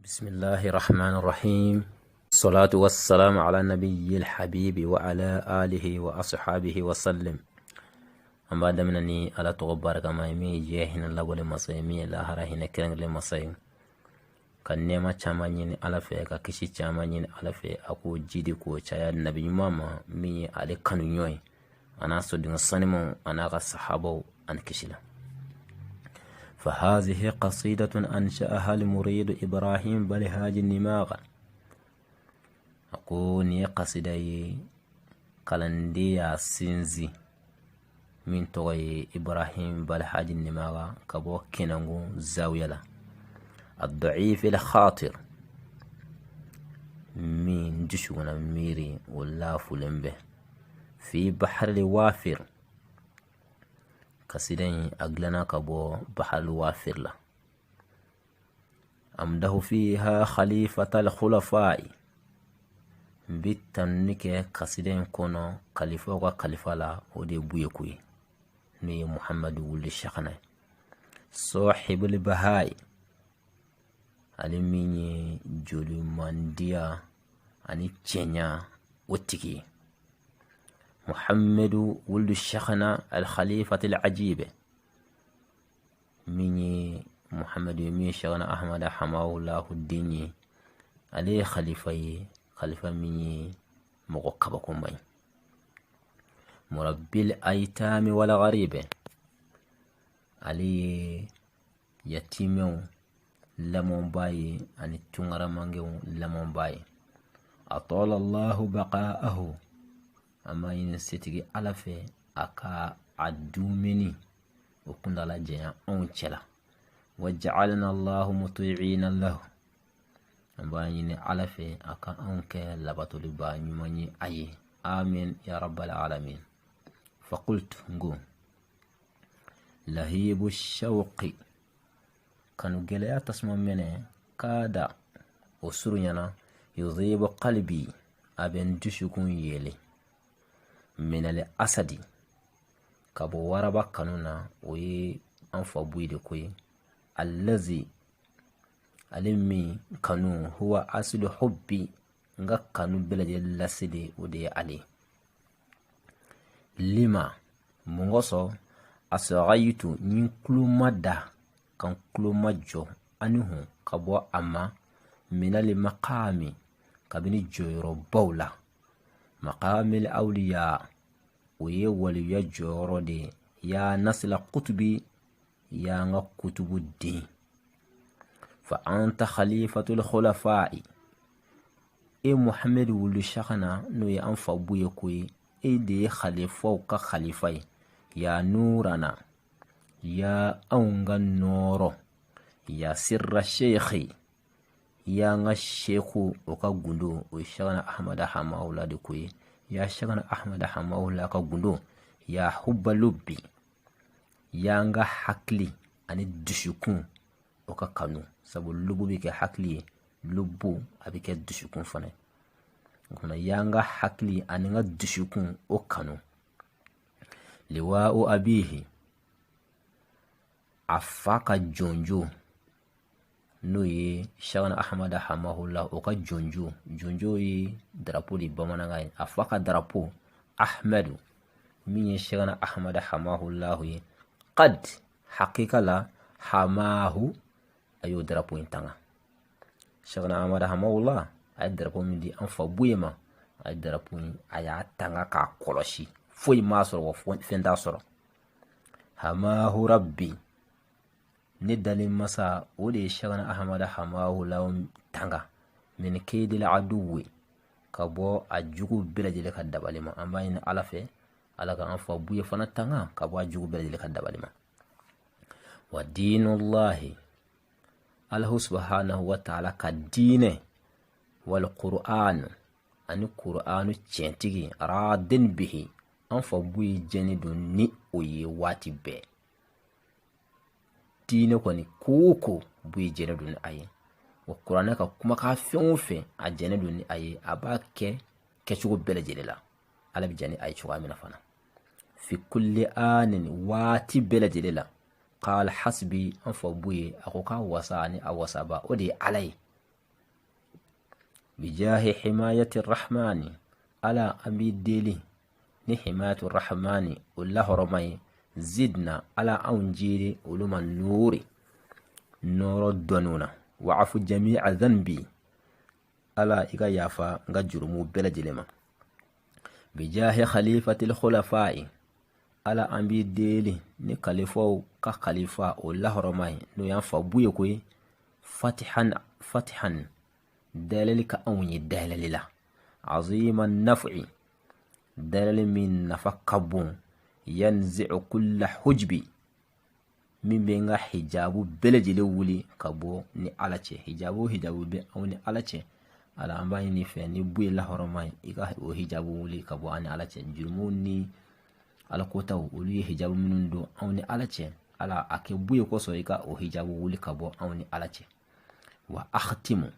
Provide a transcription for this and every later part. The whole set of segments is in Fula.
بسم الله الرحمن الرحيم. الصلاة والسلام على النبي الحبيب وعلى آله وأصحابه وسلم. أما دمنني على تغبر كما يمي جيهن الله ولمسيمي لا هرهن كرن لمسيم kan nema caman ɲini ala fɛ ka kisi caman ɲini ala fɛ a ko jidi ko caya nabi ɲuman ma min ye ale kanu ɲɔgɔn ye an'a sodenw sanimaw an'a ka sahabaw ani kisi la. فهذه قصيدة أنشأها المريد إبراهيم بلهاج النماغ. أقول ني قصيدة قلندية سينزي من توي إبراهيم بلهاج النماغ كبو كنغو زاوية له الضعيف الخاطر من جشونا ميري ولا فلن به في بحر الوافر. قصيدة أقلنا كبو بحر الوافر له أمده فيها خليفة الخلفاء بالتنك قصيدة كونو خليفة وخليفة لا ودي بويكوي ني محمد ولي الشيخنا صاحب البهاء alimini joli mandia ani chenya wotiki محمد ولد الشيخنا الخليفة العجيب مني محمد يمي شيخنا أحمد حماه الله الديني عليه خليفة مني مغقبكم بي مربي الأيتام والغريب عليه يتيمو لمن باي أن تنغر مانجو لمن باي أطال الله بقاءه أما ينسيتي ألفي أكا عدومني وكنا لجيا أنشلا وجعلنا الله مطيعين له أما يني ألفي أكا أنك لبطل با نماني أي آمين يا رب العالمين. فقلت نقول لهيب الشوق كانوا جليا تسمع منه كادا وسرنا يضيب قلبي أبن تشكون يلي من الأسد كابو وربا كانونا وي أنفا بويد كوي الذي علمي كانوا هو أصل حبي nga kanu belaje lasidi ودي علي لما منغصو أسغيتو نينكلو مدى kan kuloma jo anihu kabo ama minali maqami kabini joyro bawla maqamil awliya uye waliya joro de ya nasla kutubi ya nga kutubu din fa anta khalifatul khulafa'i muhammad wulu shakana no ya anfa buye koyi de khalifa ka khalifai ya nurana يا أونغا نورو يا سر الشيخي يا الشيخ وكغندو وشغنا أحمد حما أولاد كوي يا شغنا أحمد حما أولاد كغندو يا حب لبي يا حكلي أن الدشكون وككانو سبو لبو بك حكلي لبو أبيك الدشكون فني كنا يا حكلي أن الدشكون وكانو لواء أبيه afaka jonjo noye shagana ahmada hamahullah oka jonjo yi drapeau di bamananga afaka drapeau ahmadu minye shagana ahmada hamahullah yi qad haqiqa la hamahu ayo drapeau intanga shagana ahmada hamahullah ay drapeau mi di anfa buyema ay drapeau aya tanga ka koloshi foi masoro wo fenda soro hamahu rabbi ندل مسا ودي شغنا أحمد حماه لهم تنغا من كيد العدو كبو أجوغو بلد لك الدبالما أما إن ألفه ألك أنفا بوية فانا تنغا كبو أجوغو بلد لك الدبالما ودين الله الله سبحانه وتعالى كدين والقرآن أن القرآن تشنتيجي رادن به أنفا بوية جندو ني وي واتي بي dine kwani koko buyi jene dun aye wa qur'ana ka kuma ka fe a jene dun aye abake ke chugo bele jele la ala bi jani aye chugo amina fana fi kulli anin wati bele jele la qala hasbi an fa buyi akoka wasani awasaba odi alai بجاه حماية الرحمن على أبي الديلي ni himayatu rahmani ulla horomai zidna ala aunjiri uluma nuri noro donuna wa'afu jami'a dhanbi ala iga yafa nga jurumu bela jilema bijahi khalifatil khulafai ala ambi deli ni khalifo ka khalifa ulla horomai no yan fa buye koy fatihan dalilika aunyi dalilila aziman naf'i dalil min nafakabun yanzi'u kulla hujbi min be nga hijabu belejele wuli kabo ni alache hijabu be awni alache ala ambani ni fe ni buye la horomai iga o hijabu wuli kabo ani alache jurmuni ala kota wuli hijabu minundo awni alache ala ake buye koso iga o hijabu wuli kabo awni alache wa akhtimu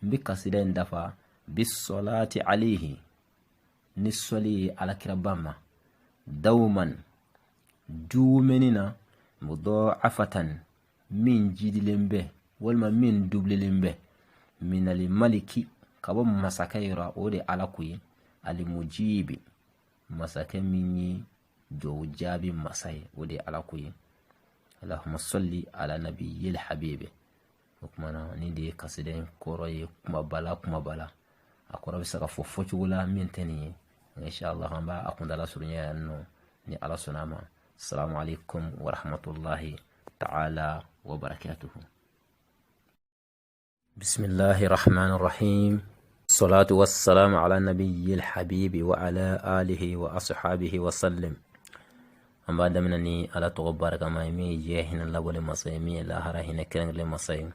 mbika sida ndafa bis salati alayhi nisoli ala kirabama dawman dumenina mudha'afatan min jidilembe walma min dublelembe min al maliki kabo masakaira ode ala kuyi al mujibi masaka minni jojabi masai ode ala kuyi allahumma salli ala nabiyil habibi kuma ni de kasiden koroye kuma bala akora bisaka fofo chugula minteni inshallah hamba akundala surunya no ni ala sunama. Assalamu alaikum wa rahmatullahi ta'ala wa barakatuhu. Bismillahir rahmanir rahim. Salatu wassalamu ala nabiyyil habibi wa ala alihi wa ashabihi wa sallim. Amba damnani ala to baraka mai mi jehin lawale masay mi la harahina kirangle masay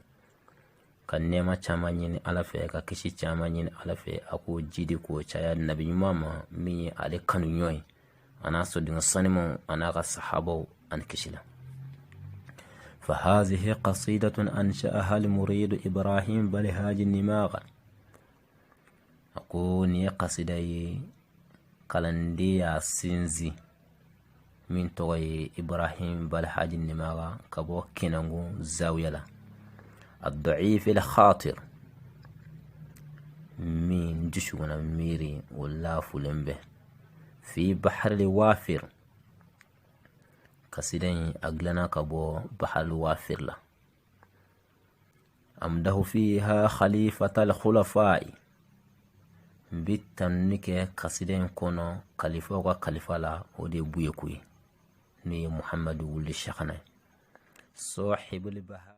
kan nema chamanyini alafe ka kishi chamanyini alafe ako jidi ko chaya nabi mama mi ale kanu nyoy ana so dinga sanimo ana ga sahabo an kishila. فهذه قصيدة أنشأها المريد إبراهيم بلهاج النماغ. أكون قصيدة كالندية سينزي من توي إبراهيم بلهاج النماغ كبو كينانغو زاوية الضعيف الخاطر من جشونا ميري ولا فلنبه في بحر الوافر كسيدين أغلنا كبو بحر الوافر لا أمده فيها خليفة الخلفاء بالتنك كسيدين كونو خليفة وخليفة لا ودي بويكوي ني محمد ولي الشيخنا صاحب البهاء